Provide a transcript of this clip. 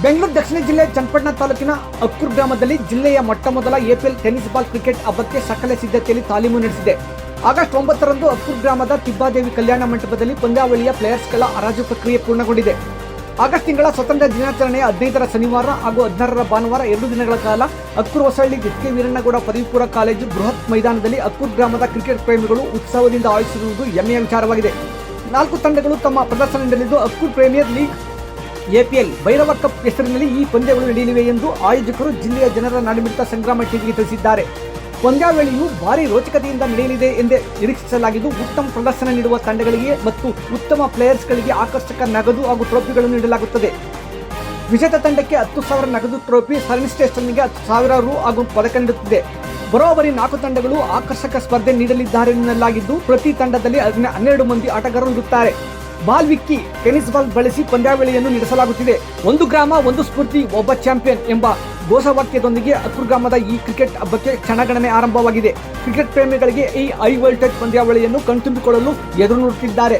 ಬೆಂಗಳೂರು ದಕ್ಷಿಣ ಜಿಲ್ಲೆ ಚನ್ನಪಟ್ಟಣ ತಾಲೂಕಿನ ಅಕ್ಕೂರು ಗ್ರಾಮದಲ್ಲಿ ಜಿಲ್ಲೆಯ ಮೊಟ್ಟಮೊದಲ APL ಟೆನ್ನಿಸ್ ಬಾಲ್ ಕ್ರಿಕೆಟ್ ಹಬ್ಬಕ್ಕೆ ಸಕಲ ಸಿದ್ಧತೆಯಲ್ಲಿ ತಾಲೀಮು ನಡೆಸಿದೆ. ಆಗಸ್ಟ್ 9ರಂದು ಅಕ್ಕೂರು ಗ್ರಾಮದ ತಿಬ್ಬಾದೇವಿ ಕಲ್ಯಾಣ ಮಂಟಪದಲ್ಲಿ ಪಂದ್ಯಾವಳಿಯ ಪ್ಲೇಯರ್ಸ್ಗಳ ಹರಾಜು ಪ್ರಕ್ರಿಯೆ ಪೂರ್ಣಗೊಂಡಿದೆ. ಆಗಸ್ಟ್ ತಿಂಗಳ ಸ್ವತಂತ್ರ ದಿನಾಚರಣೆಯ 15ರ ಶನಿವಾರ ಹಾಗೂ 16ರ ಭಾನುವಾರ 2 ದಿನಗಳ ಕಾಲ ಅಕ್ಕೂರು ಹೊಸಳ್ಳಿ ಎಚ್.ಕೆ. ವೀರಣ್ಣಗೌಡ ಪದವಿ ಪೂರ್ವ ಕಾಲೇಜು ಬೃಹತ್ ಮೈದಾನದಲ್ಲಿ ಅಕ್ಕೂರು ಗ್ರಾಮದ ಕ್ರಿಕೆಟ್ ಪ್ರೇಮಿಗಳು ಉತ್ಸವದಿಂದ ಆಯೋಜಿಸಿರುವುದು ಹೆಮ್ಮೆಯ ವಿಚಾರವಾಗಿದೆ. 4 ತಂಡಗಳು ತಮ್ಮ ಪ್ರದರ್ಶನ ನೀಡಲಿದ್ದು Akkur premier league APL Bhairava cup ಹೆಸರಿನಲ್ಲಿ ಈ ಪಂದ್ಯಗಳು ನಡೆಯಲಿವೆ ಎಂದು ಆಯೋಜಕರು ಜಿಲ್ಲೆಯ ಜನರ ನಾಡಿಮಿಡಿತ ಸಂಗ್ರಾಮ ಟಿವಿಗೆ ತಿಳಿಸಿದ್ದಾರೆ. ಪಂದ್ಯಾವಳಿಯು ಭಾರಿ ರೋಚಕತೆಯಿಂದ ನಡೆಯಲಿದೆ ಎಂದೇ ನಿರೀಕ್ಷಿಸಲಾಗಿದ್ದು, ಉತ್ತಮ ಪ್ರದರ್ಶನ ನೀಡುವ ತಂಡಗಳಿಗೆ ಮತ್ತು ಉತ್ತಮ ಪ್ಲೇಯರ್ಸ್ಗಳಿಗೆ ಆಕರ್ಷಕ ನಗದು ಹಾಗೂ ಟ್ರೋಫಿಗಳನ್ನು ನೀಡಲಾಗುತ್ತದೆ. ವಿಜೇತ ತಂಡಕ್ಕೆ 10,000 ನಗದು ಟ್ರೋಫಿ, ಸರಣಿ ಸ್ಟೇಷನ್ಗೆ 10,000 ರು ಹಾಗೂ ಪದಕ ನೀಡುತ್ತಿದೆ. ಬರೋಬ್ಬರಿ 4 ತಂಡಗಳು ಆಕರ್ಷಕ ಸ್ಪರ್ಧೆ ನೀಡಲಿದ್ದಾರೆ ಎನ್ನಲಾಗಿದ್ದು, ಪ್ರತಿ ತಂಡದಲ್ಲಿ 12 ಮಂದಿ ಆಟಗಾರರು ಇರುತ್ತಾರೆ. ಬಾಲ್ ವಿಕ್ಕಿ ಟೆನ್ನಿಸ್ ಬಾಲ್ ಬಳಸಿ ಪಂದ್ಯಾವಳಿಯನ್ನು ನಡೆಸಲಾಗುತ್ತಿದೆ. ಒಂದು ಗ್ರಾಮ ಒಂದು ಸ್ಫೂರ್ತಿ ಒಬ್ಬ ಚಾಂಪಿಯನ್ ಎಂಬ ಘೋಷವಾಕ್ಯದೊಂದಿಗೆ ಅಕ್ಕೂರು ಗ್ರಾಮದ ಈ ಕ್ರಿಕೆಟ್ ಹಬ್ಬಕ್ಕೆ ಕ್ಷಣಗಣನೆ ಆರಂಭವಾಗಿದೆ. ಕ್ರಿಕೆಟ್ ಪ್ರೇಮಿಗಳಿಗೆ ಈ ಹೈ ವೋಲ್ಟೇಜ್ ಪಂದ್ಯಾವಳಿಯನ್ನು ಕಣ್ತುಂಬಿಕೊಳ್ಳಲು ಎದುರು ನೋಡುತ್ತಿದ್ದಾರೆ.